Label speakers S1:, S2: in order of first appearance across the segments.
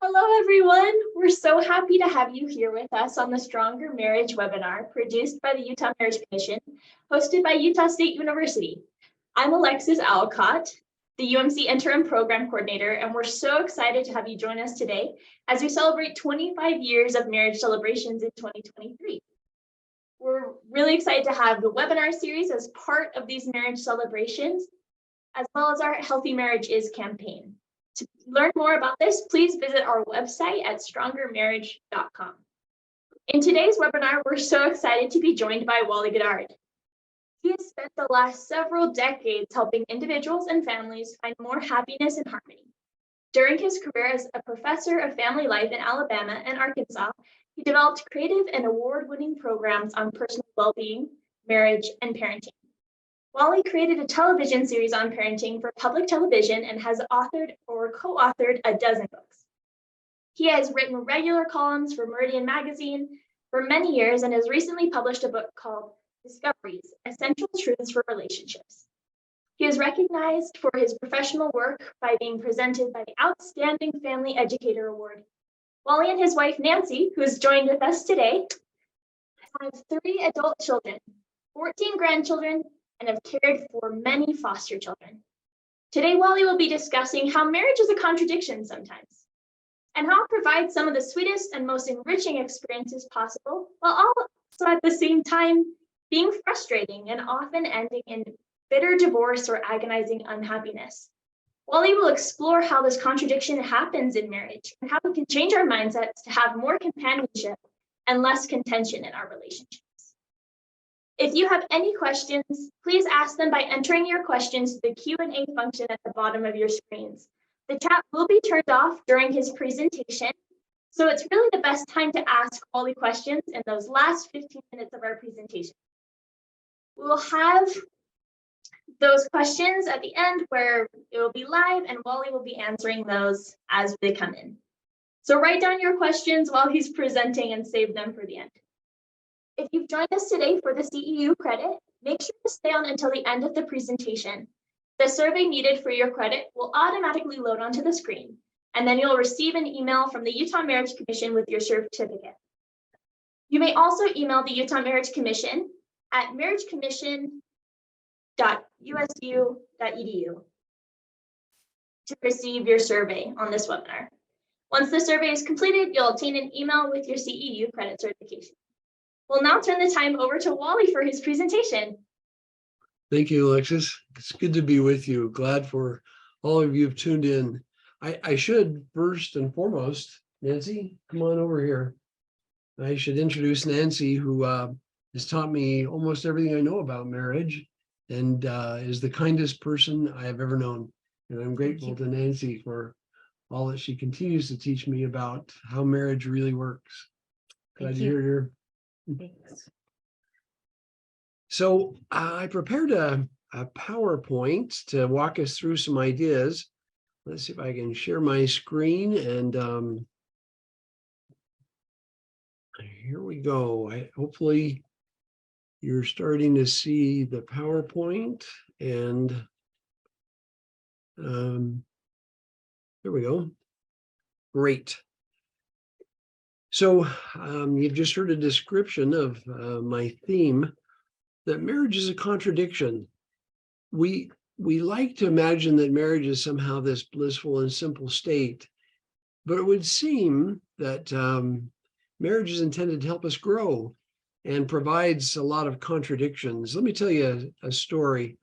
S1: Hello, everyone. We're so happy to have you here with us on the Stronger Marriage webinar produced by the Utah Marriage Commission, hosted by Utah State University. I'm Alexis Alcott, the UMC Interim Program Coordinator, and we're so excited to have you join us today as we celebrate 25 years of marriage celebrations in 2023. We're really excited to have the webinar series as part of these marriage celebrations, as well as our Healthy Marriage Is campaign. To learn more about this, please visit our website at strongermarriage.com. In today's webinar, we're so excited to be joined by Wally Goddard. He has spent the last several decades helping individuals and families find more happiness and harmony. During his career as a professor of family life in Alabama and Arkansas, he developed creative and award-winning programs on personal well-being, marriage, and parenting. Wally created a television series on parenting for public television and has authored or co-authored a dozen books. He has written regular columns for Meridian Magazine for many years and has recently published a book called Discoveries: Essential Truths for Relationships. He is recognized for his professional work by being presented by the Outstanding Family Educator Award. Wally and his wife, Nancy, who has joined with us today, have 3 adult children, 14 grandchildren, and have cared for many foster children. Today, Wally will be discussing how marriage is a contradiction sometimes, and how it provides some of the sweetest and most enriching experiences possible, while also at the same time being frustrating and often ending in bitter divorce or agonizing unhappiness. Wally will explore how this contradiction happens in marriage and how we can change our mindsets to have more companionship and less contention in our relationships. If you have any questions, please ask them by entering your questions to the Q&A function at the bottom of your screens. The chat will be turned off during his presentation, so it's really the best time to ask Wally questions in those last 15 minutes of our presentation. We will have those questions at the end where it will be live and Wally will be answering those as they come in. So write down your questions while he's presenting and save them for the end. If you've joined us today for the CEU credit, make sure to stay on until the end of the presentation. The survey needed for your credit will automatically load onto the screen, and then you'll receive an email from the Utah Marriage Commission with your certificate. You may also email the Utah Marriage Commission at marriagecommission.usu.edu to receive your survey on this webinar. Once the survey is completed, you'll obtain an email with your CEU credit certification. We'll now turn the time over to Wally for his presentation.
S2: Thank you, Alexis. It's good to be with you. Glad for all of you who've tuned in. I should first and foremost, Nancy, come on over here. I should introduce Nancy, who has taught me almost everything I know about marriage and is the kindest person I have ever known. And I'm grateful to Nancy for all that she continues to teach me about how marriage really works. Glad to hear her.
S3: Thanks.
S2: So I prepared a PowerPoint to walk us through some ideas. Let's see if I can share my screen, and here we go. Hopefully you're starting to see the PowerPoint, and there we go. Great. So you've just heard a description of my theme, that marriage is a contradiction. We like to imagine that marriage is somehow this blissful and simple state, but it would seem that marriage is intended to help us grow and provides a lot of contradictions. Let me tell you a story.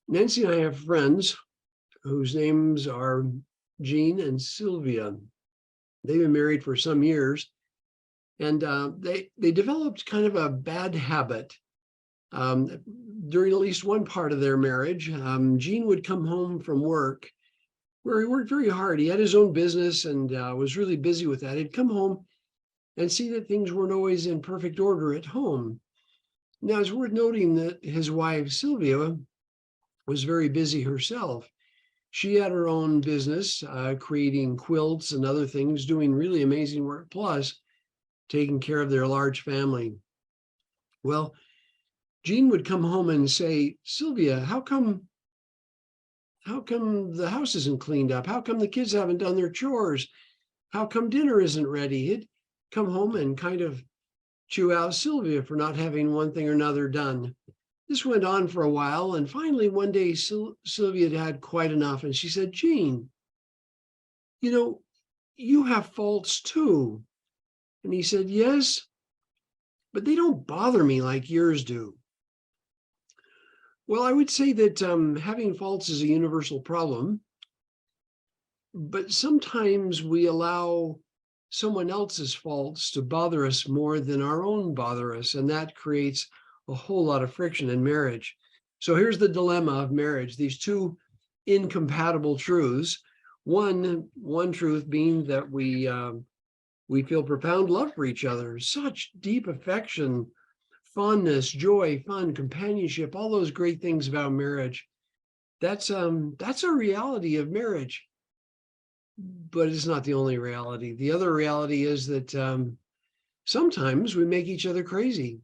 S2: Nancy and I have friends whose names are Jean and Sylvia. They've been married for some years, and they developed kind of a bad habit. During at least one part of their marriage, Jean would come home from work, where he worked very hard. He had his own business and was really busy with that. He'd come home and see that things weren't always in perfect order at home. Now, it's worth noting that his wife, Sylvia, was very busy herself. She had her own business, creating quilts and other things, doing really amazing work, plus taking care of their large family. Well, Jean would come home and say, Sylvia, how come How come the house isn't cleaned up? How come the kids haven't done their chores? How come dinner isn't ready? He'd come home and kind of chew out Sylvia for not having one thing or another done. This went on for a while, and finally one day Sylvia had had quite enough, and she said, "Gene, you know, you have faults too." And he said, "Yes, but they don't bother me like yours do." Well, I would say that having faults is a universal problem, but sometimes we allow someone else's faults to bother us more than our own bother us, and that creates a whole lot of friction in marriage. So here's the dilemma of marriage, these two incompatible truths. One truth being that we feel profound love for each other, such deep affection, fondness, joy, fun, companionship, all those great things about marriage. That's a reality of marriage, but it's not the only reality. The other reality is that sometimes we make each other crazy.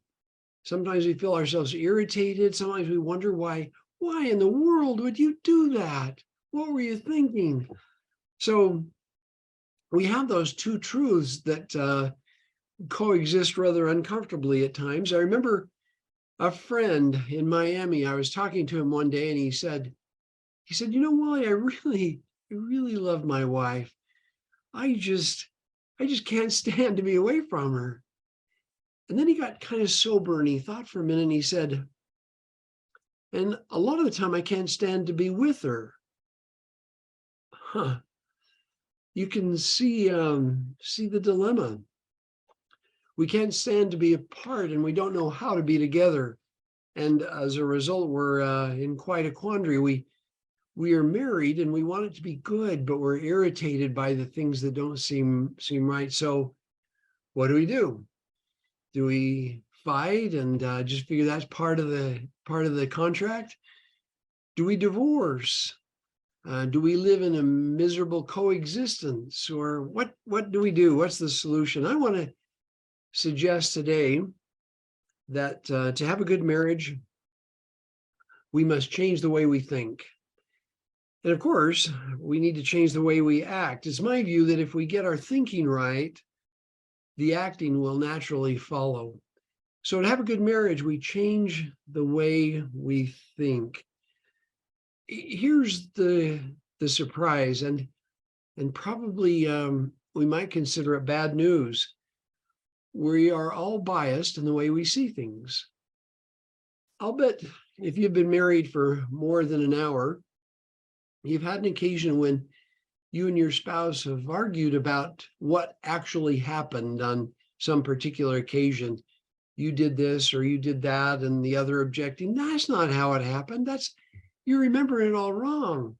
S2: Sometimes we feel ourselves irritated. Sometimes we wonder why in the world would you do that? What were you thinking? So we have those two truths that coexist rather uncomfortably at times. I remember a friend in Miami. I was talking to him one day, and he said, "You know, Wally, I really love my wife. I just can't stand to be away from her." And then he got kind of sober and he thought for a minute and he said, "And a lot of the time I can't stand to be with her." Huh. You can see the dilemma. We can't stand to be apart and we don't know how to be together. And as a result, we're in quite a quandary. We are married and we want it to be good, but we're irritated by the things that don't seem right. So what do? Do we fight and just figure that's part of the contract? Do we divorce? Do we live in a miserable coexistence, or what do we do? What's the solution? I want to suggest today that to have a good marriage, we must change the way we think. And of course, we need to change the way we act. It's my view that if we get our thinking right, the acting will naturally follow. So to have a good marriage, we change the way we think. Here's the surprise, and probably we might consider it bad news. We are all biased in the way we see things. I'll bet if you've been married for more than an hour, you've had an occasion when you and your spouse have argued about what actually happened on some particular occasion. You did this or you did that, and the other objecting, "That's not how it happened. You're remembering it all wrong."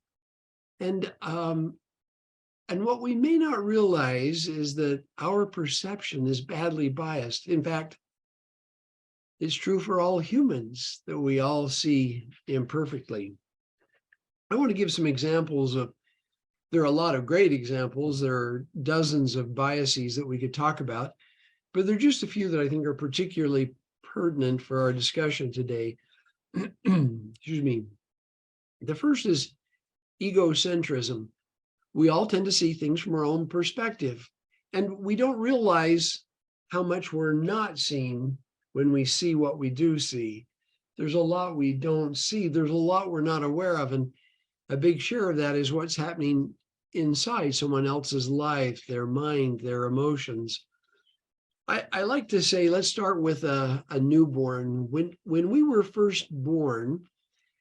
S2: And what we may not realize is that our perception is badly biased. In fact, it's true for all humans that we all see imperfectly. I want to give some examples of, there are a lot of great examples. There are dozens of biases that we could talk about, but there are just a few that I think are particularly pertinent for our discussion today. Excuse me. The first is egocentrism. We all tend to see things from our own perspective, and we don't realize how much we're not seeing when we see what we do see. There's a lot we don't see. There's a lot we're not aware of, and a big share of that is what's happening inside someone else's life, their mind, their emotions. I like to say, let's start with a newborn. When we were first born,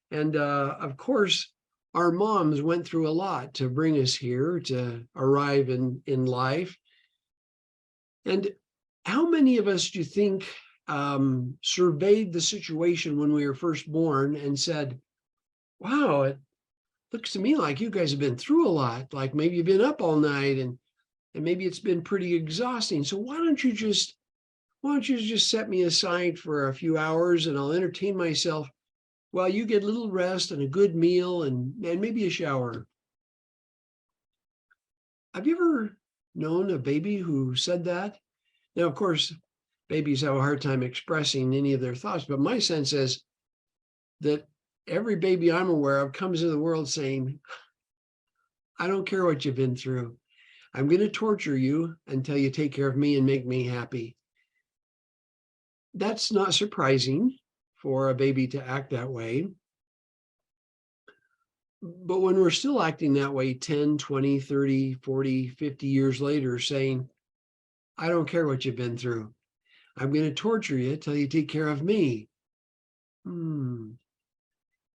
S2: and of course, our moms went through a lot to bring us here, to arrive in life. And how many of us do you think surveyed the situation when we were first born and said, "Wow, it looks to me like you guys have been through a lot, like maybe you've been up all night and maybe it's been pretty exhausting. So why don't you just set me aside for a few hours and I'll entertain myself while you get a little rest and a good meal and maybe a shower." Have you ever known a baby who said that? Now, of course, babies have a hard time expressing any of their thoughts, but my sense is that every baby I'm aware of comes into the world saying, I don't care what you've been through. I'm going to torture you until you take care of me and make me happy. That's not surprising for a baby to act that way. But when we're still acting that way 10, 20, 30, 40, 50 years later, saying, I don't care what you've been through. I'm going to torture you till you take care of me.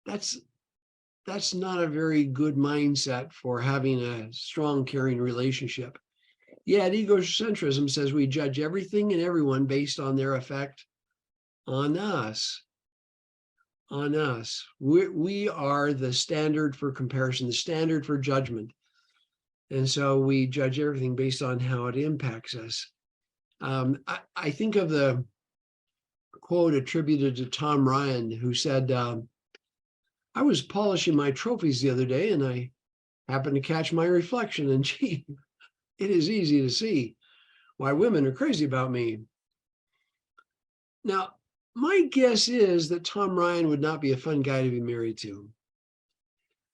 S2: That's not a very good mindset for having a strong, caring relationship. Yet egocentrism says we judge everything and everyone based on their effect on us. On us. We are the standard for comparison, the standard for judgment. And so we judge everything based on how it impacts us. I think of the quote attributed to Tom Ryan, who said, I was polishing my trophies the other day and I happened to catch my reflection, and gee, it is easy to see why women are crazy about me. Now, my guess is that Tom Ryan would not be a fun guy to be married to.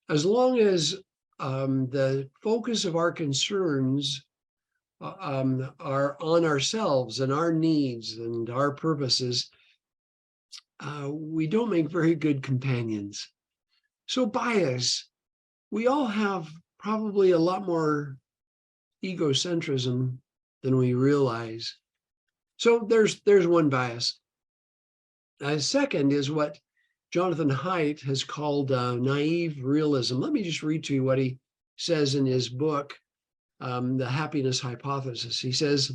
S2: As long as the focus of our concerns are on ourselves and our needs and our purposes, we don't make very good companions. So bias, we all have probably a lot more egocentrism than we realize. So there's one bias. Second is what Jonathan Haidt has called naive realism. Let me just read to you what he says in his book, The Happiness Hypothesis. He says,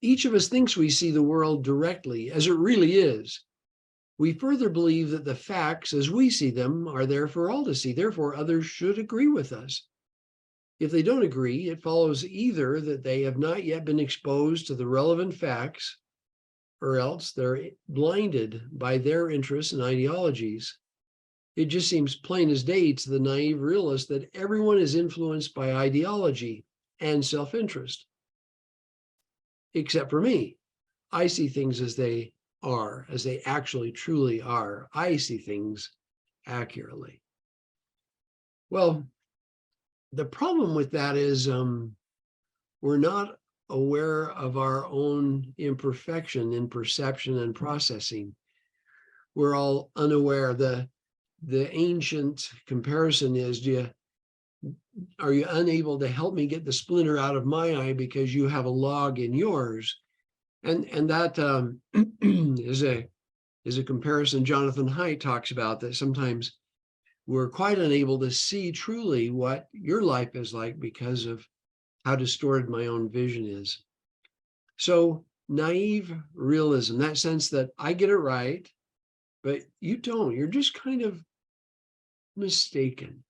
S2: each of us thinks we see the world directly as it really is. We further believe that the facts as we see them are there for all to see. Therefore, others should agree with us. If they don't agree, it follows either that they have not yet been exposed to the relevant facts, or else they're blinded by their interests and ideologies. It just seems plain as day to the naive realist that everyone is influenced by ideology and self-interest. Except for me. I see things as they are, as they actually truly are. I see things accurately. Well, the problem with that is we're not aware of our own imperfection in perception and processing. We're all unaware. The ancient comparison is, are you unable to help me get the splinter out of my eye because you have a log in yours? And that is a comparison Jonathan Haidt talks about, that sometimes we're quite unable to see truly what your life is like because of how distorted my own vision is. So naive realism, that sense that I get it right, but you don't. You're just kind of mistaken.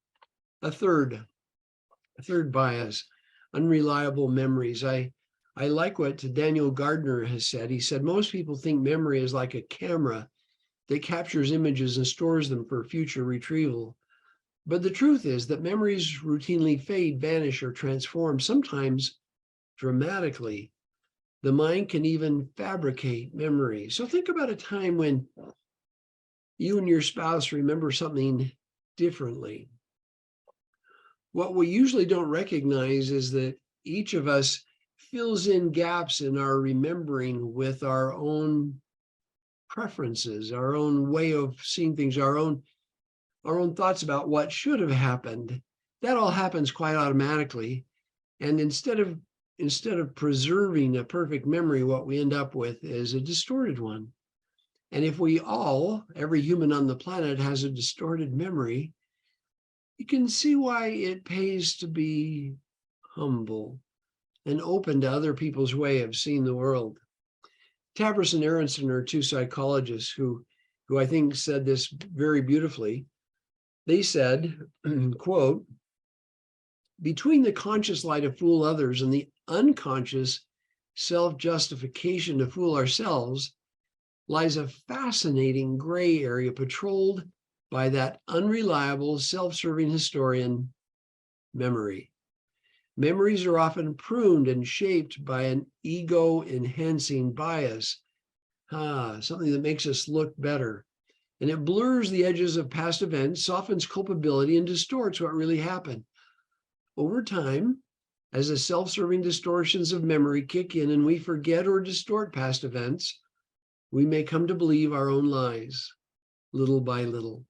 S2: A third bias, unreliable memories. I like what Daniel Gardner has said. He said, most people think memory is like a camera that captures images and stores them for future retrieval. But the truth is that memories routinely fade, vanish, or transform, sometimes dramatically. The mind can even fabricate memory. So think about a time when you and your spouse remember something differently. What we usually don't recognize is that each of us fills in gaps in our remembering with our own preferences, our own way of seeing things, our own thoughts about what should have happened. That all happens quite automatically. And instead of preserving a perfect memory, what we end up with is a distorted one. And if every human on the planet has a distorted memory, you can see why it pays to be humble and open to other people's way of seeing the world. Tavris and Aronson are two psychologists who I think said this very beautifully. They said, quote, between the conscious lie to fool others and the unconscious self-justification to fool ourselves lies a fascinating gray area patrolled by that unreliable, self-serving historian, memory. Memories are often pruned and shaped by an ego-enhancing bias, something that makes us look better. and it blurs the edges of past events, softens culpability, and distorts what really happened. Over time, as the self-serving distortions of memory kick in and we forget or distort past events, we may come to believe our own lies, little by little.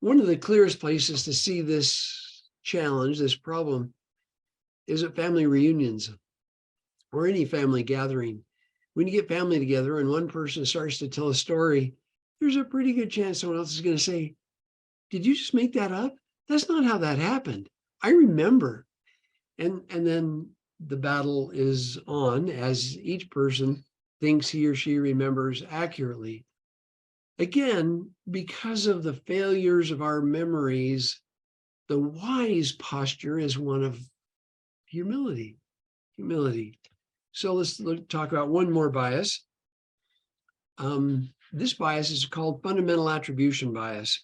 S2: One of the clearest places to see this challenge, this problem, is at family reunions or any family gathering. When you get family together and one person starts to tell a story, there's a pretty good chance someone else is going to say, "Did you just make that up? That's not how that happened. I remember." And then the battle is on as each person thinks he or she remembers accurately. Again, because of the failures of our memories, the wise posture is one of humility. So let's talk about one more bias. This bias is called fundamental attribution bias.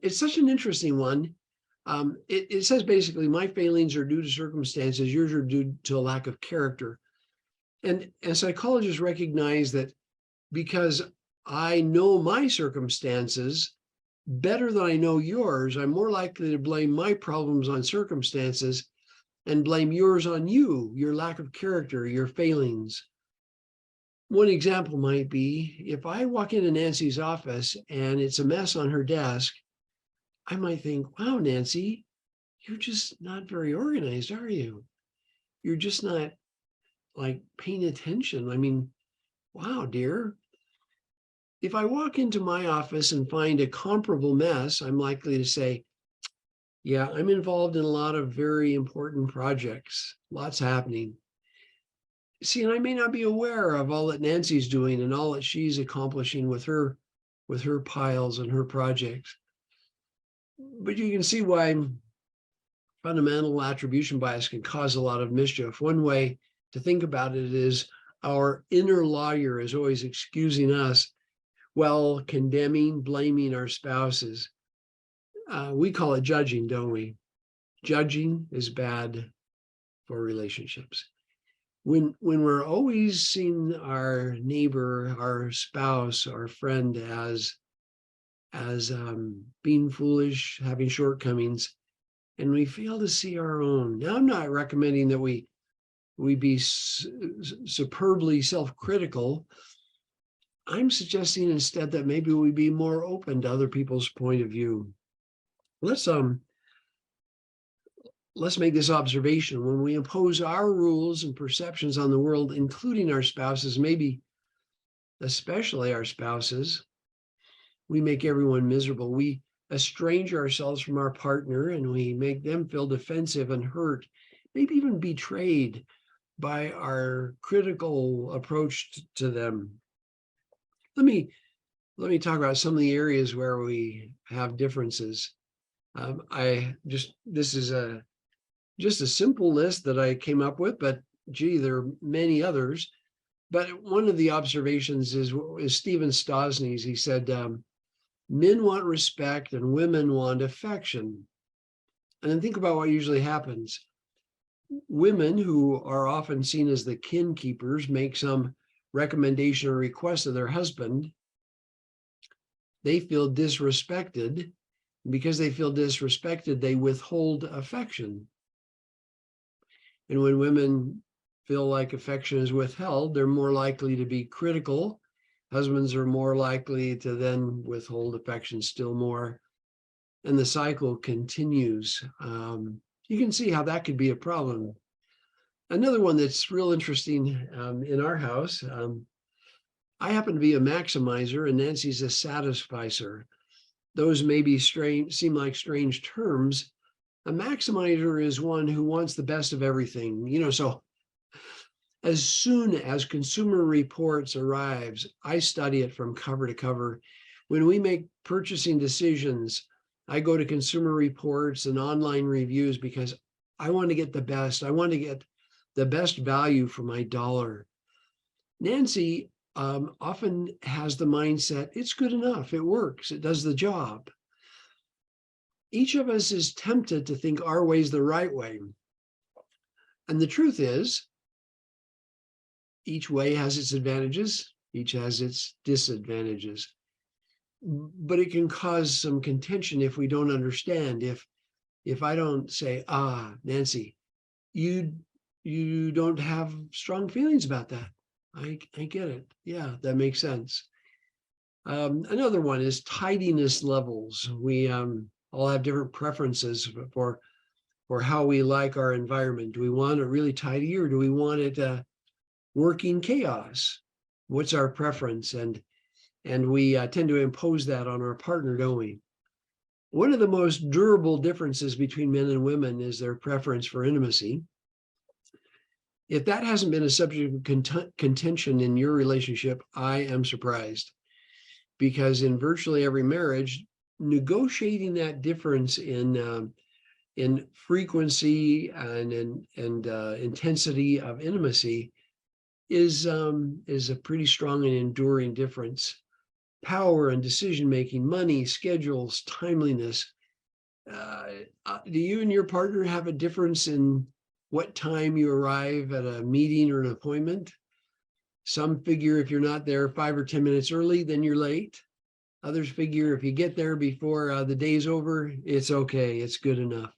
S2: It's such an interesting one. It says basically, my failings are due to circumstances, yours are due to a lack of character. And psychologists recognize that because I know my circumstances better than I know yours, I'm more likely to blame my problems on circumstances and blame yours on you, your lack of character, your failings. One example might be if I walk into Nancy's office and it's a mess on her desk, I might think, "Wow, Nancy, you're just not very organized, are you? You're just not like paying attention. I mean, wow, dear." If I walk into my office and find a comparable mess, I'm likely to say, "Yeah, I'm involved in a lot of very important projects, lots happening." See, and I may not be aware of all that Nancy's doing and all that she's accomplishing with her piles and her projects. But you can see why fundamental attribution bias can cause a lot of mischief. One way to think about it is our inner lawyer is always excusing us while condemning, blaming our spouses. We call it judging, don't we? Judging is bad for relationships. When we're always seeing our neighbor, our spouse, our friend as being foolish, having shortcomings, and we fail to see our own. Now, I'm not recommending that we be superbly self-critical. I'm suggesting instead that maybe we be more open to other people's point of view. Let's make this observation. When we impose our rules and perceptions on the world, including our spouses, maybe especially our spouses, we make everyone miserable. We estrange ourselves from our partner and we make them feel defensive and hurt, maybe even betrayed by our critical approach to them. Let me talk about some of the areas where we have differences. This is just a simple list that I came up with, but gee, there are many others. But one of the observations is Stephen Stosny's. He said, men want respect and women want affection. And then think about what usually happens. Women, who are often seen as the kin keepers, make some recommendation or request of their husband. They feel disrespected. Because they feel disrespected, they withhold affection. And when women feel like affection is withheld, they're more likely to be critical. Husbands are more likely to then withhold affection still more. And the cycle continues. You can see how that could be a problem. Another one that's real interesting in our house, I happen to be a maximizer and Nancy's a satisficer. Those maybe seem like strange terms. A maximizer is one who wants the best of everything. So as soon as Consumer Reports arrives, I study it from cover to cover. When we make purchasing decisions, I go to Consumer Reports and online reviews because I want to get the best. I want to get the best value for my dollar. Nancy often has the mindset, it's good enough, it works, it does the job. Each of us is tempted to think our way is the right way. And the truth is, each way has its advantages, each has its disadvantages. but it can cause some contention if we don't understand. If I don't say, Nancy, you don't have strong feelings about that. I get it. Yeah, that makes sense. Another one is tidiness levels. We all have different preferences for how we like our environment. Do we want it really tidy, or do we want it working chaos? What's our preference? And we tend to impose that on our partner, don't we? One of the most durable differences between men and women is their preference for intimacy. If that hasn't been a subject of contention in your relationship, I am surprised, because in virtually every marriage, negotiating that difference in frequency and intensity of intimacy is a pretty strong and enduring difference. Power and decision-making, money, schedules, timeliness. Do you and your partner have a difference in what time you arrive at a meeting or an appointment? Some figure if you're not there 5 or 10 minutes early, then you're late. Others figure if you get there before the day's over, it's okay, it's good enough.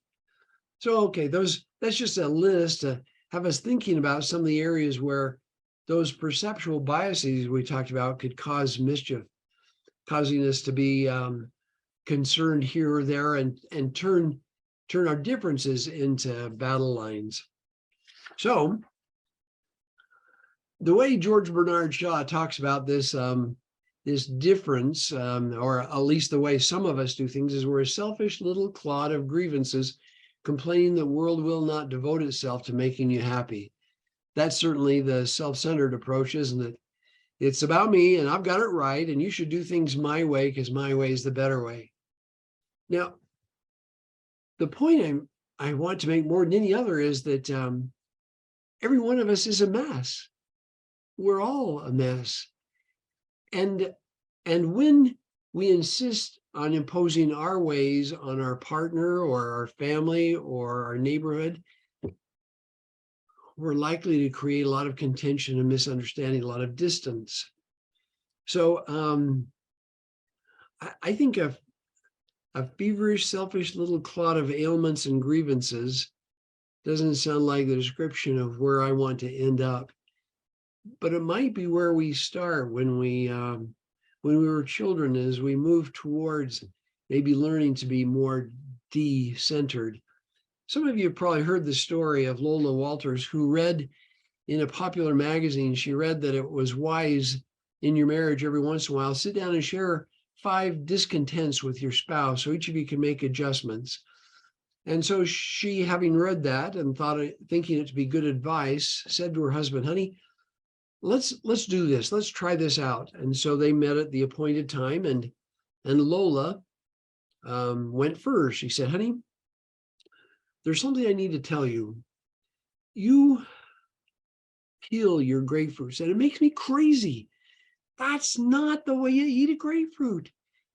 S2: So, okay, that's just a list to have us thinking about some of the areas where those perceptual biases we talked about could cause mischief, causing us to be concerned here or there and turn our differences into battle lines. So the way George Bernard Shaw talks about this this difference, or at least the way some of us do things, is we're a selfish little clod of grievances complaining the world will not devote itself to making you happy. That's certainly the self-centered approach, isn't it? It's about me and I've got it right, and you should do things my way because my way is the better way. Now, the point I want to make more than any other is that every one of us is a mess. We're all a mess. And when we insist on imposing our ways on our partner or our family or our neighborhood, we're likely to create a lot of contention and misunderstanding, a lot of distance. So I think a feverish, selfish little clod of ailments and grievances doesn't sound like the description of where I want to end up. But it might be where we start when we were children, as we move towards maybe learning to be more de-centered. Some of you have probably heard the story of Lola Walters, who read in a popular magazine, she read that it was wise in your marriage every once in a while, sit down and share 5 discontents with your spouse so each of you can make adjustments. And so she, having read that and thinking it to be good advice, said to her husband, honey, let's do this. Let's try this out. And so they met at the appointed time, and Lola went first. She said, honey, there's something I need to tell you. You peel your grapefruits and it makes me crazy. That's not the way you eat a grapefruit.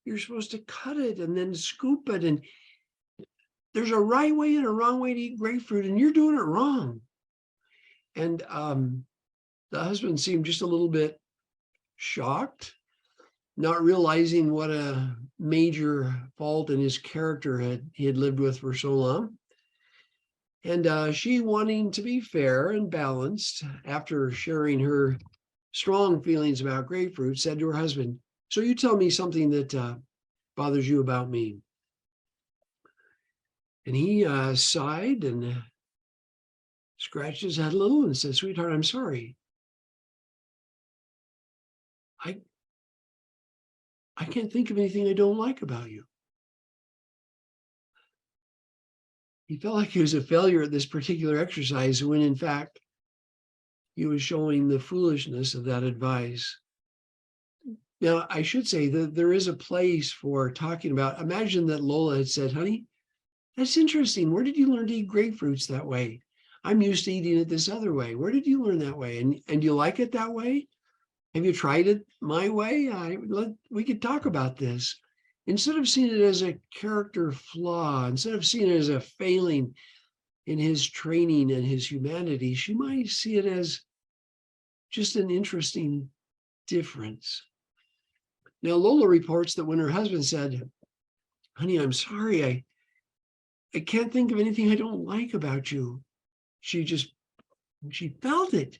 S2: You're supposed to cut it and then scoop it. And there's a right way and a wrong way to eat grapefruit, and you're doing it wrong. And the husband seemed just a little bit shocked, not realizing what a major fault in his character he had lived with for so long. And she, wanting to be fair and balanced, after sharing her strong feelings about grapefruit, said to her husband, so you tell me something that bothers you about me. And he sighed and scratched his head a little and said, sweetheart, I'm sorry. I can't think of anything I don't like about you. He felt like he was a failure at this particular exercise, when in fact, he was showing the foolishness of that advice. Now, I should say that there is a place for talking about, imagine that Lola had said, honey, that's interesting. Where did you learn to eat grapefruits that way? I'm used to eating it this other way. Where did you learn that way? And you like it that way? Have you tried it my way? We could talk about this. Instead of seeing it as a character flaw, instead of seeing it as a failing in his training and his humanity, she might see it as just an interesting difference. Now, Lola reports that when her husband said, honey, I'm sorry, I can't think of anything I don't like about you. She felt it.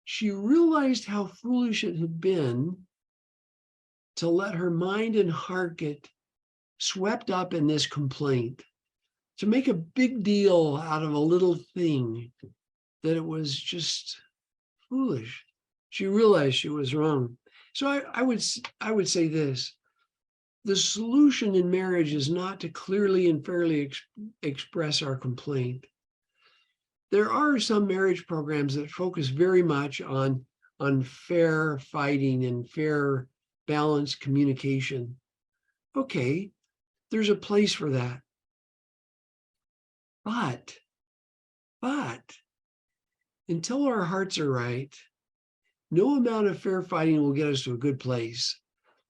S2: She realized how foolish it had been to let her mind and heart get swept up in this complaint, to make a big deal out of a little thing, that it was just foolish. She realized she was wrong. So I would say this: the solution in marriage is not to clearly and fairly express our complaint. There are some marriage programs that focus very much on fair fighting and fair, balanced communication. Okay, there's a place for that. But until our hearts are right, no amount of fair fighting will get us to a good place.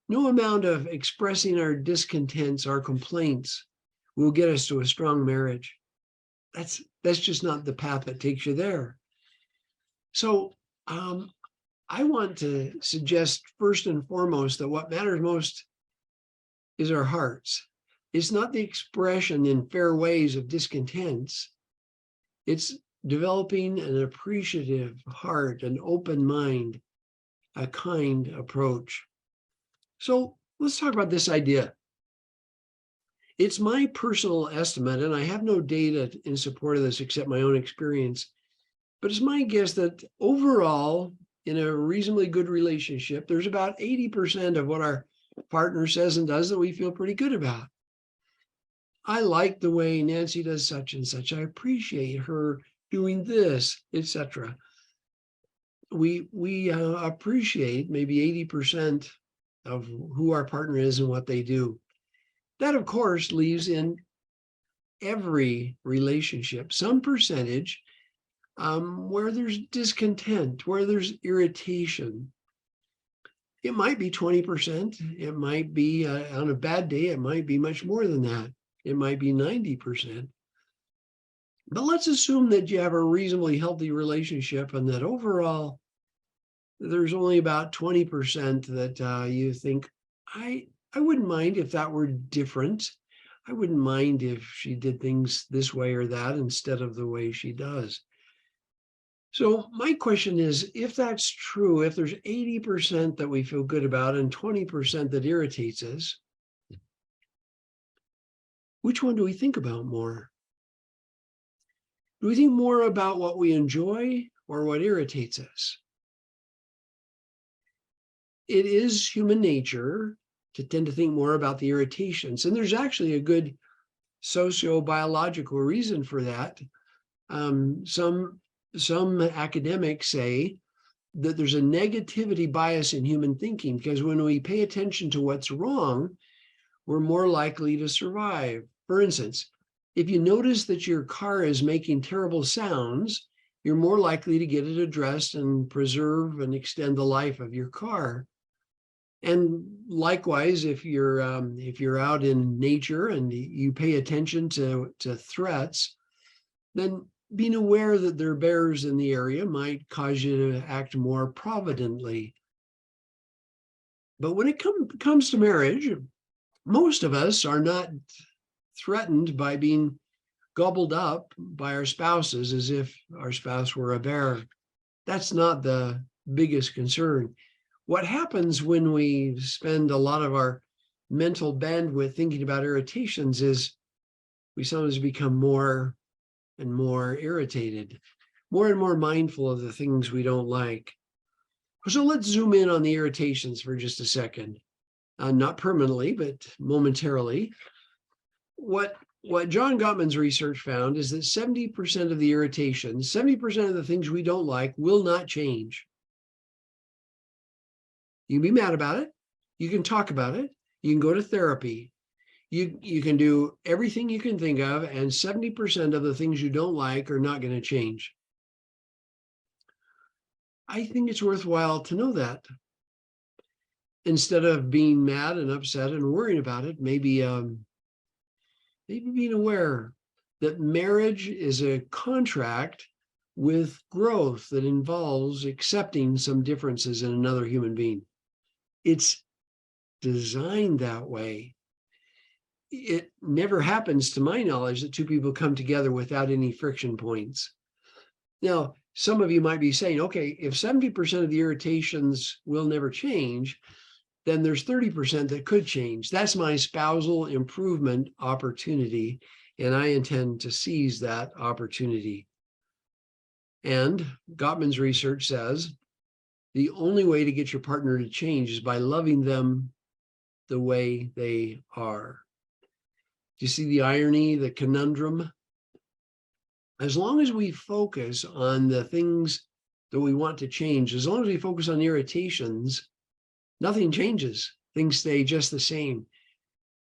S2: No amount of expressing our discontents, our complaints, will get us to a strong marriage. That's just not the path that takes you there. So I want to suggest first and foremost that what matters most is our hearts. It's not the expression in fair ways of discontents. It's developing an appreciative heart, an open mind, a kind approach. So let's talk about this idea. It's my personal estimate, and I have no data in support of this except my own experience, but it's my guess that overall, in a reasonably good relationship, there's about 80% of what our partner says and does that we feel pretty good about. I like the way Nancy does such and such. I appreciate her doing this, etc. We appreciate maybe 80% of who our partner is and what they do. That, of course, leaves in every relationship some percentage where there's discontent, where there's irritation. It might be 20%. It might be on a bad day, it might be much more than that. It might be 90%. But let's assume that you have a reasonably healthy relationship and that overall there's only about 20% that you think, I wouldn't mind if that were different. I wouldn't mind if she did things this way or that instead of the way she does. So my question is, if that's true, if there's 80% that we feel good about and 20% that irritates us, which one do we think about more? Do we think more about what we enjoy or what irritates us? It is human nature to tend to think more about the irritations. And there's actually a good sociobiological reason for that. Some academics say that there's a negativity bias in human thinking, because when we pay attention to what's wrong, we're more likely to survive. For instance, if you notice that your car is making terrible sounds, you're more likely to get it addressed and preserve and extend the life of your car. And likewise, if you're out in nature and you pay attention to threats, then being aware that there are bears in the area might cause you to act more providently. But when it comes to marriage, most of us are not threatened by being gobbled up by our spouses as if our spouse were a bear. That's not the biggest concern. What happens when we spend a lot of our mental bandwidth thinking about irritations is we sometimes become more and more irritated, more and more mindful of the things we don't like. So let's zoom in on the irritations for just a second. Not permanently, but momentarily. What John Gottman's research found is that 70% of the irritations, 70% of the things we don't like will not change. You can be mad about it. You can talk about it. You can go to therapy. You can do everything you can think of, and 70% of the things you don't like are not going to change. I think it's worthwhile to know that. Instead of being mad and upset and worrying about it, maybe being aware that marriage is a contract with growth that involves accepting some differences in another human being. It's designed that way. It never happens, to my knowledge, that two people come together without any friction points. Now, some of you might be saying, okay, if 70% of the irritations will never change, then there's 30% that could change. That's my spousal improvement opportunity, and I intend to seize that opportunity. And Gottman's research says the only way to get your partner to change is by loving them the way they are. Do you see the irony, the conundrum? As long as we focus on the things that we want to change, as long as we focus on irritations, nothing changes. Things stay just the same.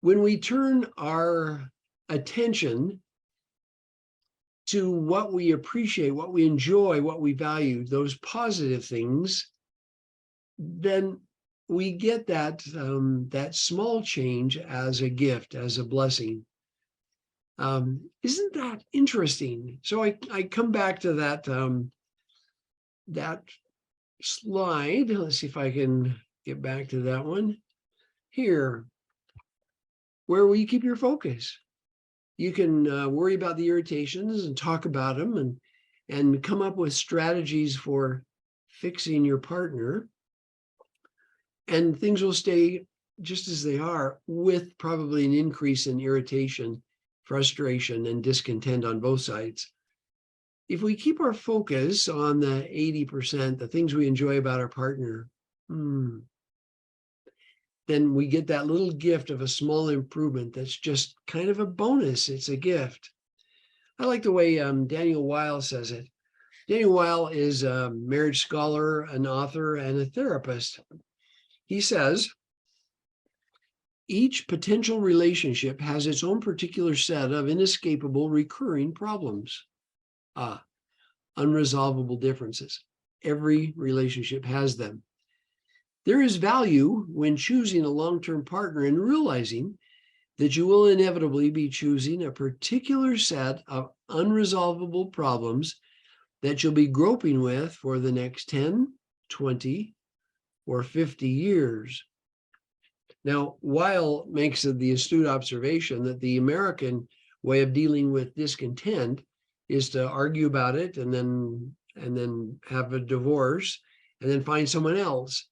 S2: When we turn our attention to what we appreciate, what we enjoy, what we value, those positive things, then we get that, that small change as a gift, as a blessing. Isn't that interesting? So I come back to that, that slide. Let's see if I can get back to that one here. Where will you keep your focus? You can worry about the irritations and talk about them and come up with strategies for fixing your partner. And things will stay just as they are, with probably an increase in irritation, frustration, and discontent on both sides. If we keep our focus on the 80%, the things we enjoy about our partner, then we get that little gift of a small improvement that's just kind of a bonus. It's a gift. I like the way Daniel Weil says it. Daniel Weil is a marriage scholar, an author, and a therapist. He says, each potential relationship has its own particular set of inescapable recurring problems. Unresolvable differences. Every relationship has them. There is value when choosing a long-term partner and realizing that you will inevitably be choosing a particular set of unresolvable problems that you'll be groping with for the next 10, 20, or 50 years. Now, Weil makes the astute observation that the American way of dealing with discontent is to argue about it and then have a divorce and then find someone else.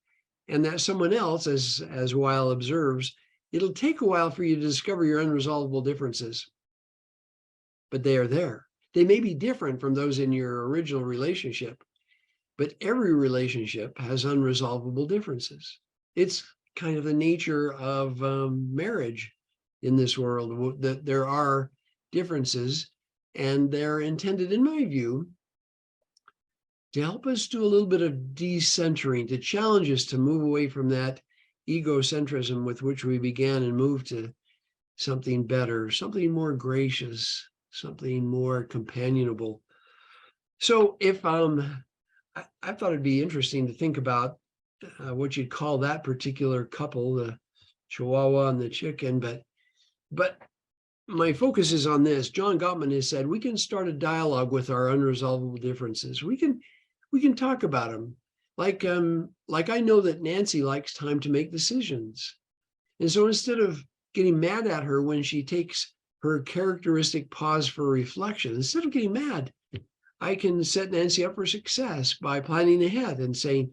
S2: And that someone else, as Weil observes, it'll take a while for you to discover your unresolvable differences, but they are there. They may be different from those in your original relationship, but every relationship has unresolvable differences. It's kind of the nature of marriage in this world, that there are differences, and they're intended, in my view, to help us do a little bit of decentering, to challenge us to move away from that egocentrism with which we began and move to something better, something more gracious, something more companionable. So if I thought it'd be interesting to think about what you'd call that particular couple, the Chihuahua and the chicken, but my focus is on this. John Gottman has said we can start a dialogue with our unresolvable differences. We can talk about them. Like I know that Nancy likes time to make decisions. And so instead of getting mad at her when she takes her characteristic pause for reflection, instead of getting mad, I can set Nancy up for success by planning ahead and saying,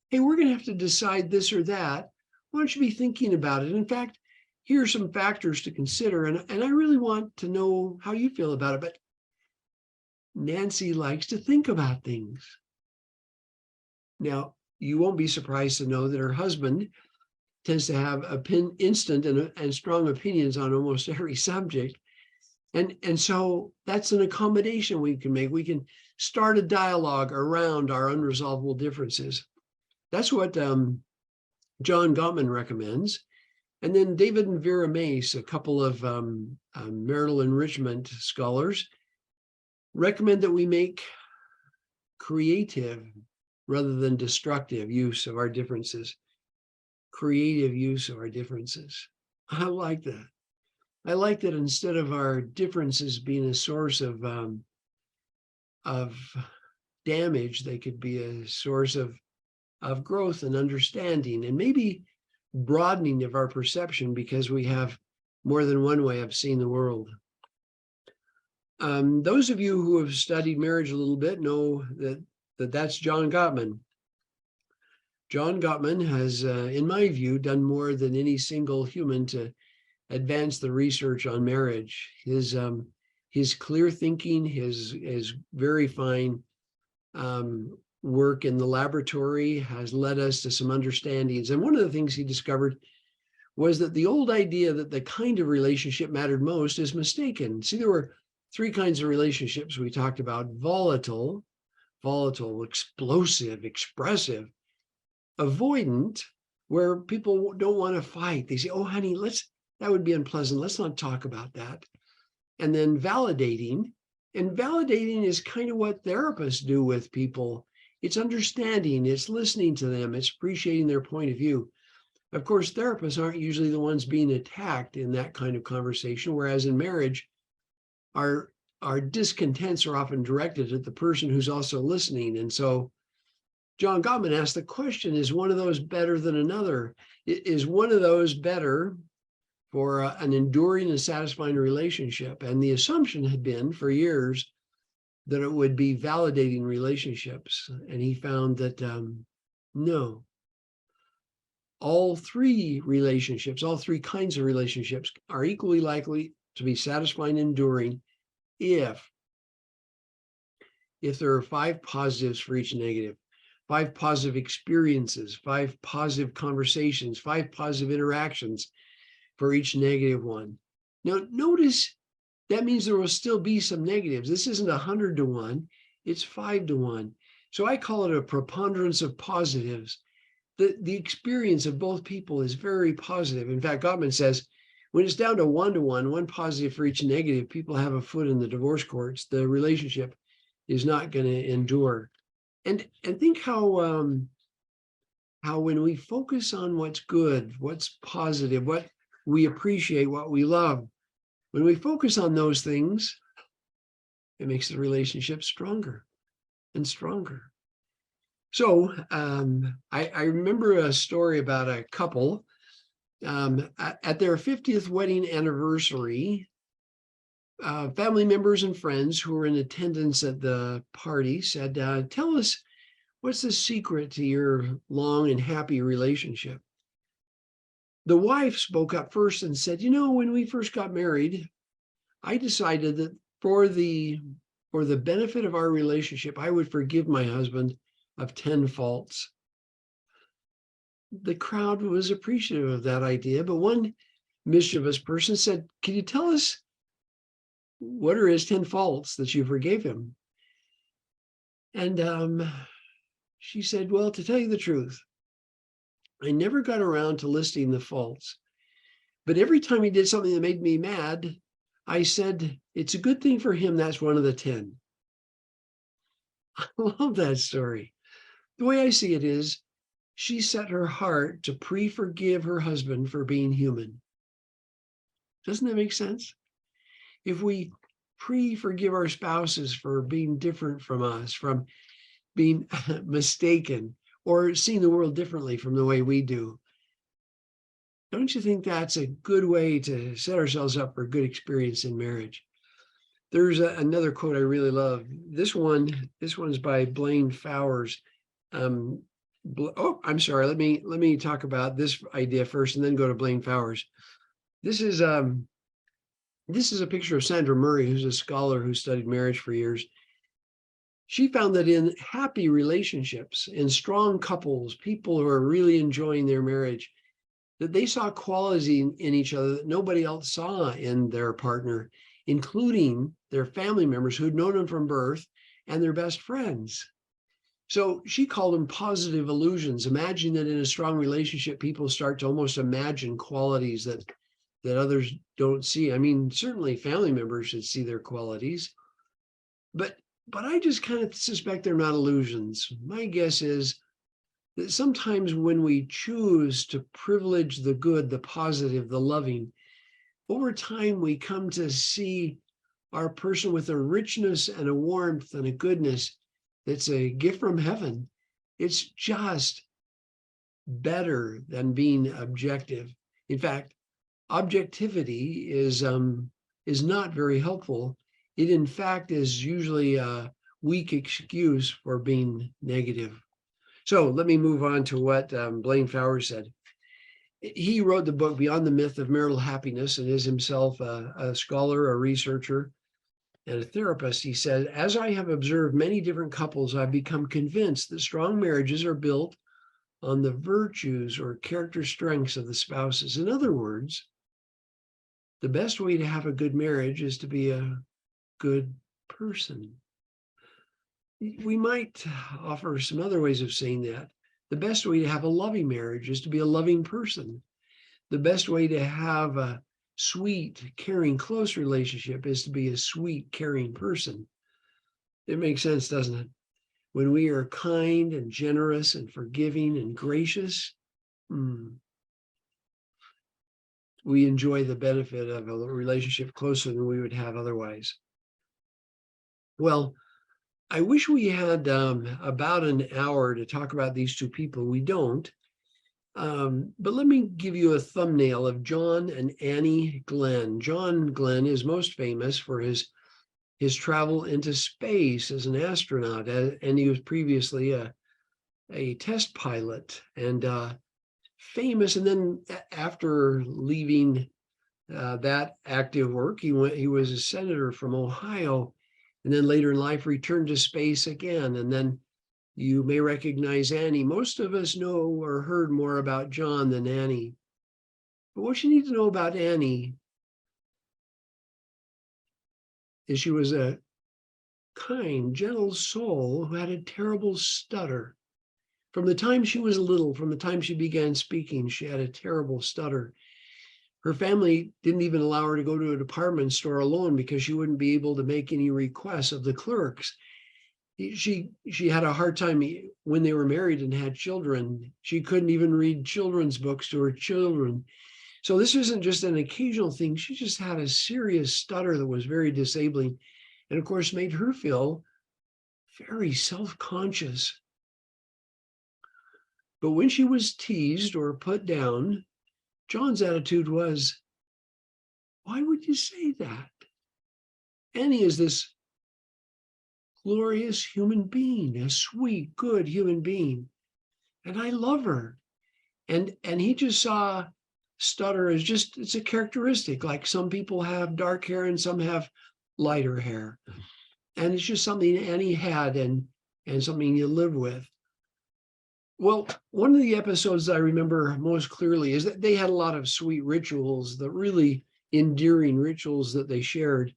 S2: hey, we're going to have to decide this or that. Why don't you be thinking about it? In fact, here are some factors to consider. And I really want to know how you feel about it. But Nancy likes to think about things. Now, you won't be surprised to know that her husband tends to have instant and strong opinions on almost every subject. And so that's an accommodation we can make. We can start a dialogue around our unresolvable differences. That's what John Gottman recommends. And then David and Vera Mace, a couple of marital enrichment scholars, recommend that we make creative rather than destructive use of our differences. Creative use of our differences. I like that. I like that instead of our differences being a source of damage, they could be a source of growth and understanding. And maybe broadening of our perception because we have more than one way of seeing the world. Those of you who have studied marriage a little bit know that's John Gottman. John Gottman has, in my view, done more than any single human to advance the research on marriage. His clear thinking, his very fine work in the laboratory has led us to some understandings. And one of the things he discovered was that the old idea that the kind of relationship mattered most is mistaken. See, there were three kinds of relationships we talked about: volatile, explosive, expressive; avoidant, where people don't want to fight. They say, "Oh, honey, that would be unpleasant. Let's not talk about that." And then validating. And validating is kind of what therapists do with people. It's understanding, it's listening to them, it's appreciating their point of view. Of course, therapists aren't usually the ones being attacked in that kind of conversation, whereas in marriage, our discontents are often directed at the person who's also listening. And so John Gottman asked the question, is one of those better than another? Is one of those better for an enduring and satisfying relationship? And the assumption had been for years that it would be validating relationships. And he found that no. All three kinds of relationships are equally likely to be satisfying and enduring if there are 5 positives for each negative, 5 positive experiences, 5 positive conversations, 5 positive interactions for each negative one. Now, notice that means there will still be some negatives. This isn't 100 to 1, it's 5 to 1. So I call it a preponderance of positives. The experience of both people is very positive. In fact, Gottman says, when it's down to 1 to 1, 1 positive for each negative, people have a foot in the divorce courts. The relationship is not going to endure. And think how when we focus on what's good, what's positive, what we appreciate, what we love, when we focus on those things, it makes the relationship stronger and stronger. So I remember a story about a couple at their 50th wedding anniversary. Family members and friends who were in attendance at the party said, tell us, what's the secret to your long and happy relationship? The wife spoke up first and said, when we first got married, I decided that for the benefit of our relationship, I would forgive my husband of 10 faults. The crowd was appreciative of that idea, but one mischievous person said, can you tell us what are his 10 faults that you forgave him? And she said, well, to tell you the truth, I never got around to listing the faults, but every time he did something that made me mad, I said, it's a good thing for him that's one of the 10. I love that story. The way I see it is, she set her heart to pre-forgive her husband for being human. Doesn't that make sense? If we pre-forgive our spouses for being different from us, from being mistaken, or seeing the world differently from the way we do, don't you think that's a good way to set ourselves up for a good experience in marriage? There's another quote I really love. This one's by Blaine Fowers. I'm sorry. Let me talk about this idea first, and then go to Blaine Fowers. This is a picture of Sandra Murray, who's a scholar who studied marriage for years. She found that in happy relationships, in strong couples, people who are really enjoying their marriage, that they saw qualities in each other that nobody else saw in their partner, including their family members who'd known them from birth and their best friends. So she called them positive illusions. Imagine that in a strong relationship, people start to almost imagine qualities that others don't see. I mean, certainly family members should see their qualities, but I just kind of suspect they're not illusions. My guess is that sometimes when we choose to privilege the good, the positive, the loving, over time we come to see our person with a richness and a warmth and a goodness that's a gift from heaven. It's just better than being objective. In fact, objectivity is not very helpful. It, in fact, is usually a weak excuse for being negative. So let me move on to what Blaine Fowler said. He wrote the book Beyond the Myth of Marital Happiness and is himself a scholar, a researcher, and a therapist. He said, as I have observed many different couples, I've become convinced that strong marriages are built on the virtues or character strengths of the spouses. In other words, the best way to have a good marriage is to be a good person. We might offer some other ways of saying that. The best way to have a loving marriage is to be a loving person. The best way to have a sweet, caring, close relationship is to be a sweet, caring person. It makes sense, doesn't it? When we are kind and generous and forgiving and gracious, we enjoy the benefit of a relationship closer than we would have otherwise. Well, I wish we had about an hour to talk about these two people. We don't. But let me give you a thumbnail of John and Annie Glenn. John Glenn is most famous for his travel into space as an astronaut, and he was previously a test pilot and famous. And then after leaving that active work, he was a senator from Ohio, and then later in life returned to space again. And then you may recognize Annie. Most of us know or heard more about John than Annie. But what you need to know about Annie is she was a kind, gentle soul who had a terrible stutter. From the time she was little, from the time she began speaking, she had a terrible stutter. Her family didn't even allow her to go to a department store alone because she wouldn't be able to make any requests of the clerks. She had a hard time when they were married and had children. She couldn't even read children's books to her children. So this isn't just an occasional thing. She just had a serious stutter that was very disabling, and of course made her feel very self-conscious. But when she was teased or put down, John's attitude was, why would you say that? Annie is this glorious human being, a sweet, good human being, and I love her. And he just saw stutter as just, it's a characteristic, like some people have dark hair and some have lighter hair. And it's just something Annie had and something you live with. Well, one of the episodes I remember most clearly is that they had a lot of sweet rituals, the really endearing rituals that they shared.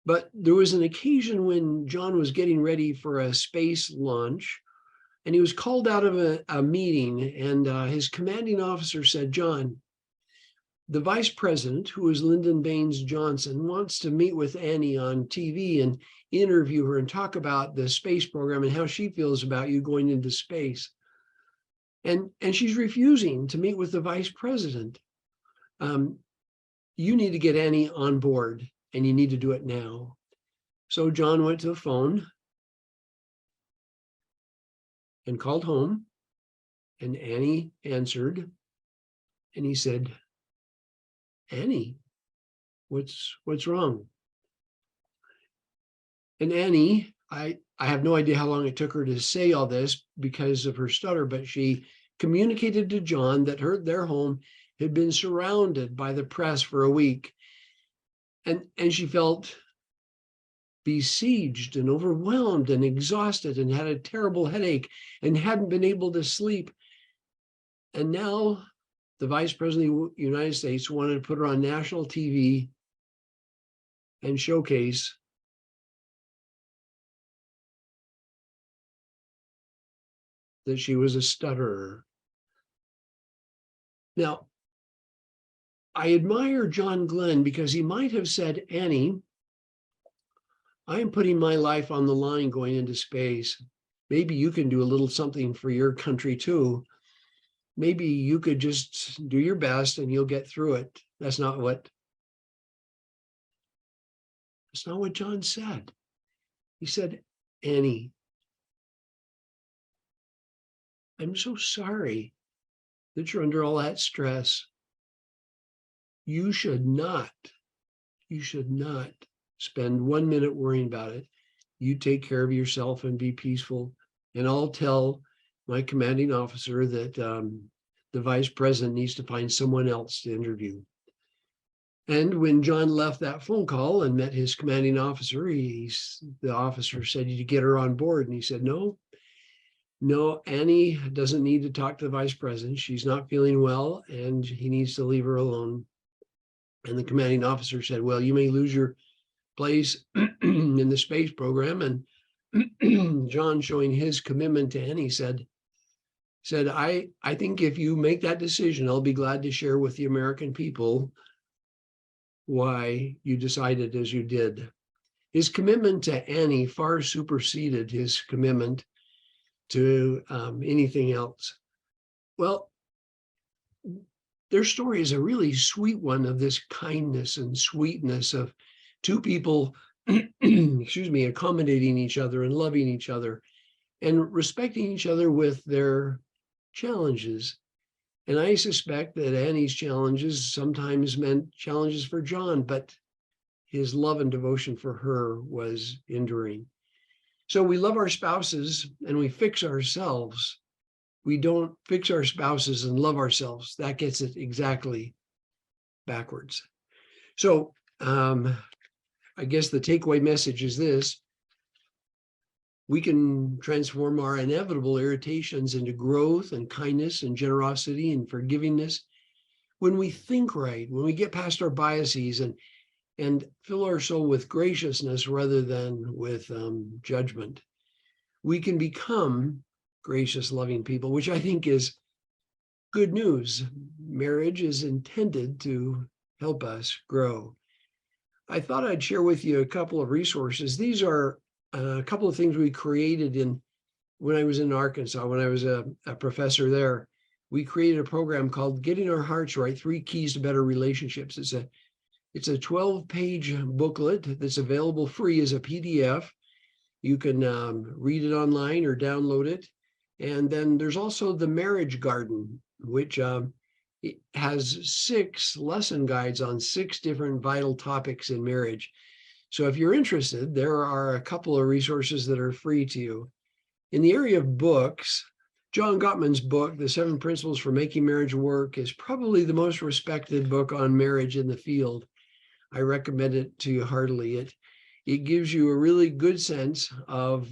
S2: But there was an occasion when John was getting ready for a space launch, and he was called out of a meeting, and his commanding officer said, John, the vice president, who is Lyndon Baines Johnson, wants to meet with Annie on TV and interview her and talk about the space program and how she feels about you going into space. And she's refusing to meet with the vice president. You need to get Annie on board, and you need to do it now. So John went to the phone and called home, and Annie answered, and he said, Annie, what's wrong? And Annie, I have no idea how long it took her to say all this because of her stutter, but she communicated to John that their home had been surrounded by the press for a week. And she felt besieged and overwhelmed and exhausted and had a terrible headache and hadn't been able to sleep. And now the vice president of the United States wanted to put her on national TV and showcase that she was a stutterer. Now, I admire John Glenn because he might have said, Annie, I am putting my life on the line going into space. Maybe you can do a little something for your country too. Maybe you could just do your best and you'll get through it. That's not what John said. He said, Annie, I'm so sorry that you're under all that stress, you should not spend 1 minute worrying about it. You take care of yourself and be peaceful. And I'll tell my commanding officer that the vice president needs to find someone else to interview. And when John left that phone call and met his commanding officer, the officer said, "Did you get her on board?" And he said, no, Annie doesn't need to talk to the vice president. She's not feeling well and he needs to leave her alone. And the commanding officer said, "Well, you may lose your place in the space program." And John, showing his commitment to Annie, said, I think if you make that decision, I'll be glad to share with the American people why you decided as you did. His commitment to Annie far superseded his commitment to anything else. Well, their story is a really sweet one of this kindness and sweetness of two people, accommodating each other and loving each other and respecting each other with their challenges. And I suspect that Annie's challenges sometimes meant challenges for John, but his love and devotion for her was enduring. So we love our spouses and we fix ourselves. We don't fix our spouses and love ourselves. That gets it exactly backwards. So I guess the takeaway message is this: we can transform our inevitable irritations into growth and kindness and generosity and forgivingness when we think right, when we get past our biases and fill our soul with graciousness rather than with judgment. We can become gracious, loving people, which I think is good news. Marriage is intended to help us grow. I thought I'd share with you a couple of resources. These are a couple of things we created when I was in Arkansas, when I was a professor there. We created a program called Getting Our Hearts Right, 3 Keys to Better Relationships. It's a 12-page booklet that's available free as a PDF. You can read it online or download it. And then there's also the Marriage Garden, which it has 6 lesson guides on 6 different vital topics in marriage. So if you're interested, there are a couple of resources that are free to you. In the area of books, John Gottman's book, The 7 Principles for Making Marriage Work, is probably the most respected book on marriage in the field. I recommend it to you heartily. It gives you a really good sense of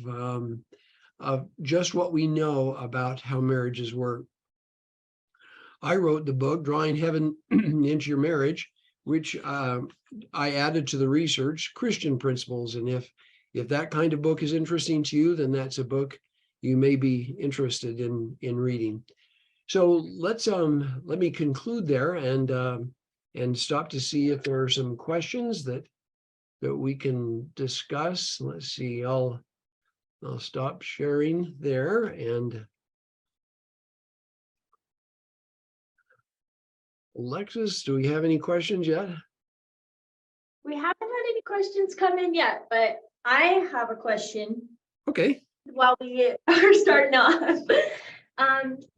S2: just what we know about how marriages work. I wrote the book, Drawing Heaven into Your Marriage, which I added to the research, Christian Principles. And if that kind of book is interesting to you, then that's a book you may be interested in reading. So let me conclude there and stop to see if there are some questions that we can discuss. Let's see, I'll stop sharing there. And Alexis, do we have any questions yet?
S1: We haven't had any questions come in yet, but I have a question.
S2: Okay.
S1: While we are starting off.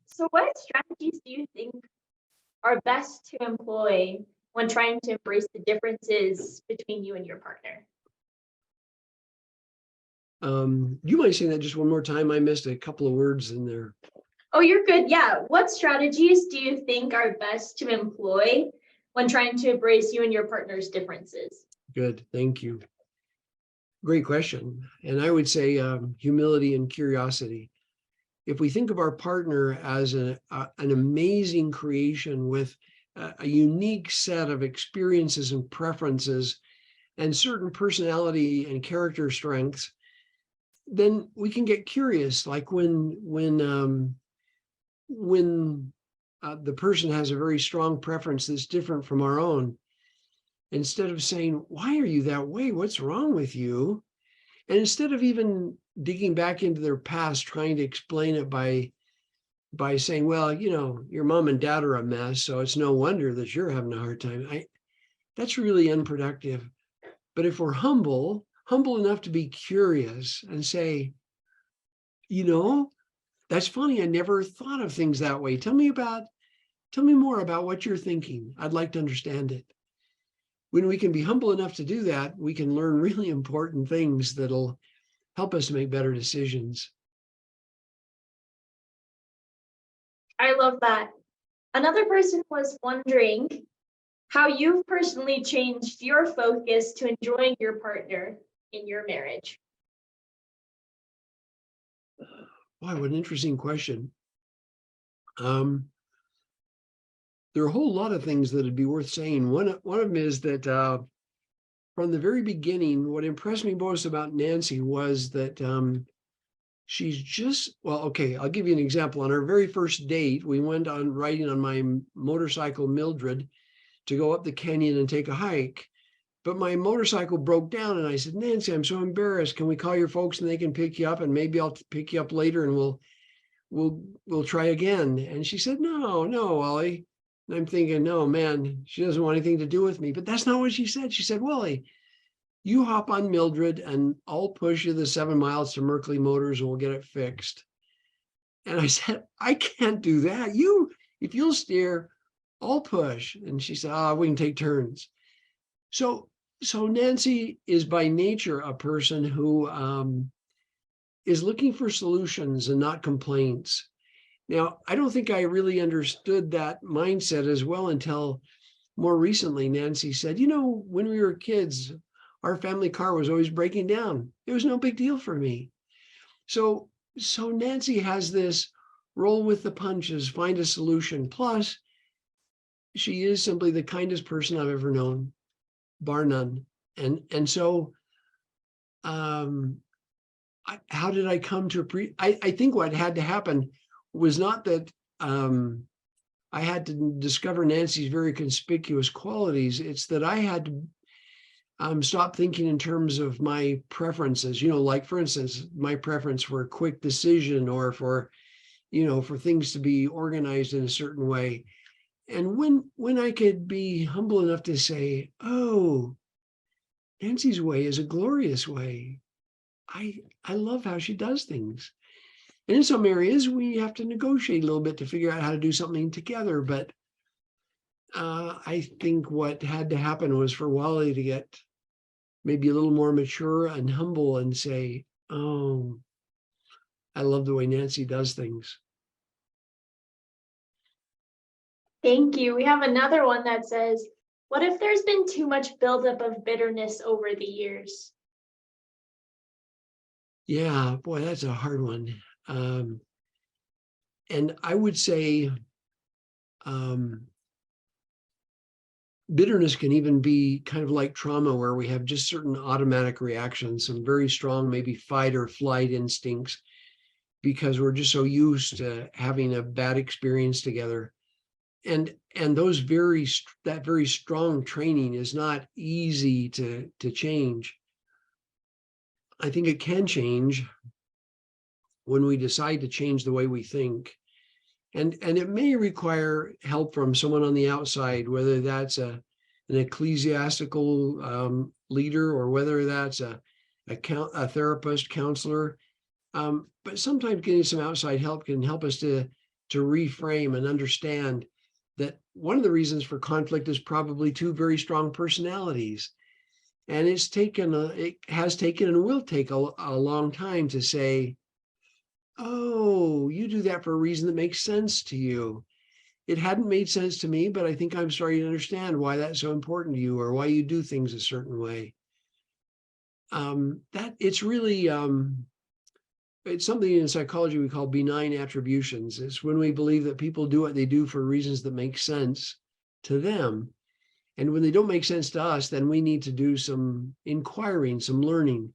S1: So what strategies do you think are best to employ when trying to embrace the differences between you and your partner?
S2: You mind saying that just one more time? I missed a couple of words in there.
S1: Oh, you're good. Yeah. What strategies do you think are best to employ when trying to embrace you and your partner's differences? Good.
S2: Thank you. Great question. And I would say humility and curiosity. If we think of our partner as an amazing creation with a unique set of experiences and preferences and certain personality and character strengths, then we can get curious. Like when the person has a very strong preference that's different from our own, instead of saying, "Why are you that way? What's wrong with you?" And instead of even digging back into their past, trying to explain it by saying, "Well, you know, your mom and dad are a mess, so it's no wonder that you're having a hard time." That's really unproductive. But if we're humble enough to be curious and say, "You know, that's funny. I never thought of things that way. Tell me about Tell me more about what you're thinking. I'd like to understand it. When we can be humble enough to do that, we can learn really important things that'll help us to make better decisions.
S1: I love that. Another person was wondering how you've personally changed your focus to enjoying your partner in your marriage.
S2: Boy, what an interesting question. There are a whole lot of things that would be worth saying. One of them is that from the very beginning, what impressed me most about Nancy was that she's just, well, okay, I'll give you an example. On our very first date, we went on riding on my motorcycle, Mildred, to go up the canyon and take a hike. But my motorcycle broke down and I said, Nancy, I'm so embarrassed. Can we call your folks and they can pick you up, and maybe I'll pick you up later and we'll try again. And she said, no, Wally. And I'm thinking, no, man, she doesn't want anything to do with me. But that's not what she said. She said, Wally, you hop on Mildred and I'll push you the 7 miles to Merkley Motors and we'll get it fixed. And I said, I can't do that. If you'll steer, I'll push. And she said, we can take turns. So Nancy is by nature a person who is looking for solutions and not complaints. Now, I don't think I really understood that mindset as well until more recently. Nancy said, when we were kids, our family car was always breaking down. It was no big deal for me. So Nancy has this roll with the punches, find a solution. Plus, she is simply the kindest person I've ever known, bar none. And so how did I come to I think what had to happen was not that I had to discover Nancy's very conspicuous qualities. It's that I had to stop thinking in terms of my preferences, like, for instance, my preference for a quick decision or for things to be organized in a certain way. And when I could be humble enough to say, oh, Nancy's way is a glorious way. I love how she does things. And in some areas, we have to negotiate a little bit to figure out how to do something together. But I think what had to happen was for Wally to get maybe a little more mature and humble and say, oh, I love the way Nancy does things.
S1: Thank you. We have another one that says, what if there's been too much buildup of bitterness over the years?
S2: Yeah, boy, that's a hard one. And I would say bitterness can even be kind of like trauma, where we have just certain automatic reactions, some very strong, maybe fight or flight instincts, because we're just so used to having a bad experience together. And that very strong training is not easy to change. I think it can change when we decide to change the way we think. And it may require help from someone on the outside, whether that's an ecclesiastical leader or whether that's a therapist, counselor. But sometimes getting some outside help can help us to reframe and understand that one of the reasons for conflict is probably two very strong personalities. And it has taken and will take a long time to say, oh, you do that for a reason that makes sense to you. It hadn't made sense to me, but I think I'm starting to understand why that's so important to you or why you do things a certain way. That it's really, it's something in psychology we call benign attributions. It's when we believe that people do what they do for reasons that make sense to them. And when they don't make sense to us, then we need to do some inquiring, some learning.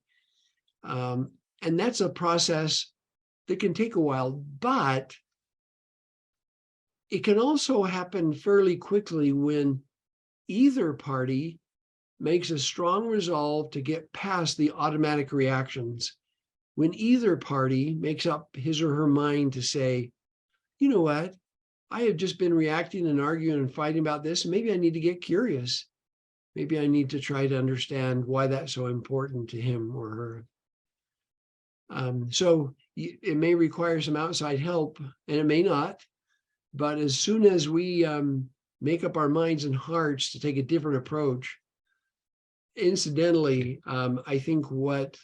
S2: And that's a process that can take a while, but it can also happen fairly quickly when either party makes a strong resolve to get past the automatic reactions. When either party makes up his or her mind to say, you know what, I have just been reacting and arguing and fighting about this. Maybe I need to get curious. Maybe I need to try to understand why that's so important to him or her. So it may require some outside help, and it may not. But as soon as we make up our minds and hearts to take a different approach, incidentally, I think what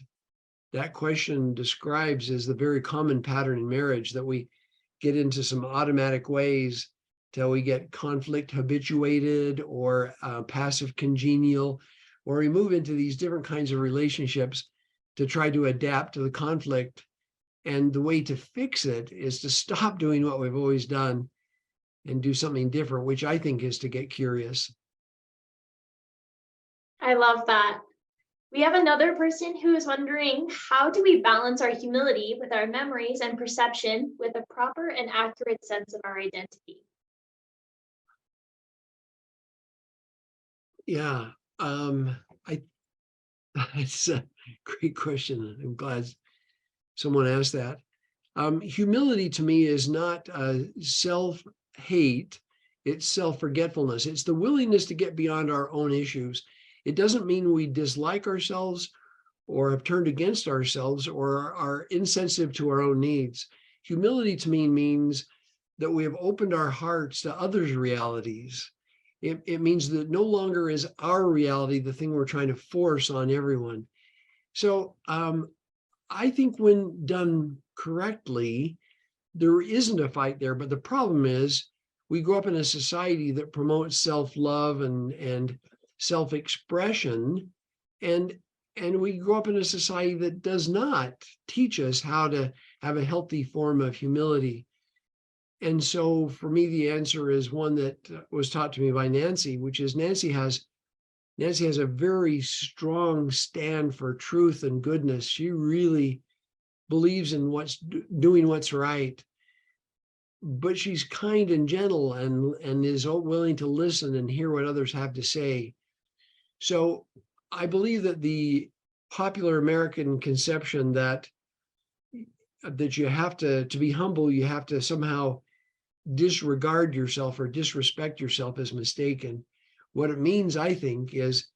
S2: that question describes is the very common pattern in marriage, that we get into some automatic ways till we get conflict habituated or passive congenial, or we move into these different kinds of relationships to try to adapt to the conflict. And the way to fix it is to stop doing what we've always done and do something different, which I think is to get curious.
S1: I love that. We have another person who is wondering, how do we balance our humility with our memories and perception with a proper and accurate sense of our identity?
S2: Yeah, I it's a great question. I'm glad someone asked that. Humility to me is not self-hate, it's self-forgetfulness. It's the willingness to get beyond our own issues. It doesn't mean we dislike ourselves or have turned against ourselves or are insensitive to our own needs. Humility to me means that we have opened our hearts to others' realities. It means that no longer is our reality the thing we're trying to force on everyone. So I think when done correctly, there isn't a fight there. But the problem is we grow up in a society that promotes self-love and self-expression. And we grow up in a society that does not teach us how to have a healthy form of humility. And so for me, the answer is one that was taught to me by Nancy, which is Nancy has a very strong stand for truth and goodness. She really believes in doing what's right, but she's kind and gentle and is willing to listen and hear what others have to say. So I believe that the popular American conception that you have to be humble, you have to somehow disregard yourself or disrespect yourself is mistaken. What it means, I think, is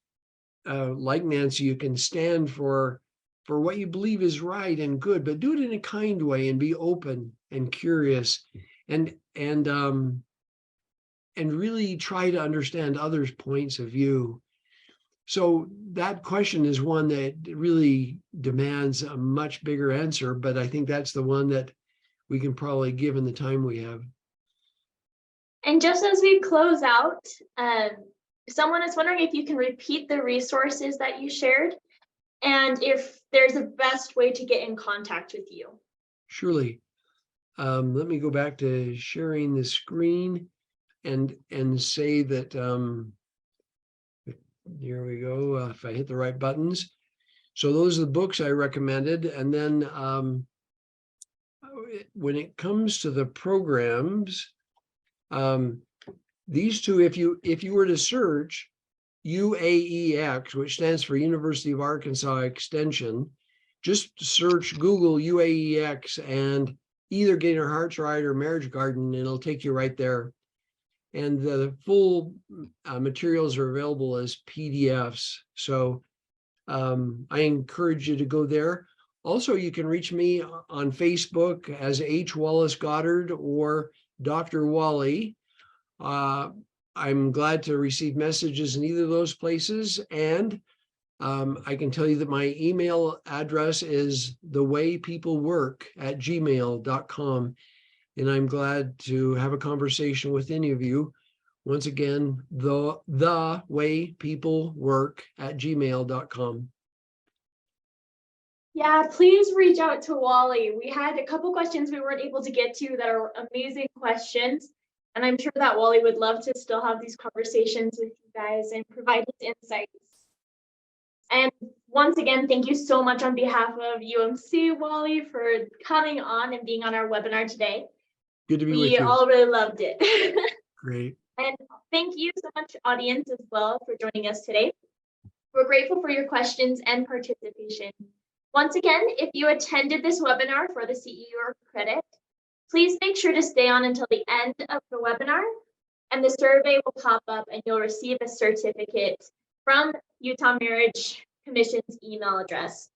S2: like Nancy, you can stand for what you believe is right and good, but do it in a kind way and be open and curious and really try to understand others' points of view. So that question is one that really demands a much bigger answer, but I think that's the one that we can probably give in the time we have.
S1: And just as we close out, someone is wondering if you can repeat the resources that you shared and if there's a best way to get in contact with you.
S2: Surely. Let me go back to sharing the screen and say that, here we go, if I hit the right buttons. So those are the books I recommended. And then when it comes to the programs, these two, if you were to search UAEX, which stands for University of Arkansas Extension, just search Google UAEX and either Getting Our Hearts Right or Marriage Garden, and it'll take you right there. And the full materials are available as PDFs. So I encourage you to go there. Also, you can reach me on Facebook as H. Wallace Goddard or Dr. Wally. I'm glad to receive messages in either of those places. And I can tell you that my email address is thewaypeoplework@gmail.com. And I'm glad to have a conversation with any of you. Once again, thewaypeoplework@gmail.com.
S1: Yeah, please reach out to Wally. We had a couple questions we weren't able to get to that are amazing questions. And I'm sure that Wally would love to still have these conversations with you guys and provide his insights. And once again, thank you so much on behalf of UMC, Wally, for coming on and being on our webinar today.
S2: Good to be with
S1: We
S2: you.
S1: all really loved it.
S2: Great.
S1: And thank you so much, audience, as well, for joining us today. We're grateful for your questions and participation. Once again, if you attended this webinar for the CEU credit, please make sure to stay on until the end of the webinar, and the survey will pop up and you'll receive a certificate from Utah Marriage Commission's email address.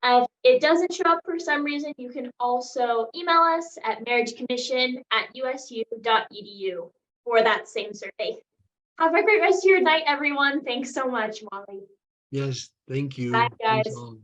S1: If it doesn't show up for some reason, you can also email us at marriagecommission@usu.edu for that same survey. Have a great rest of your night, everyone. Thanks so much, Wally.
S2: Yes, thank you.
S1: Bye,
S2: Thanks
S1: guys.
S2: all.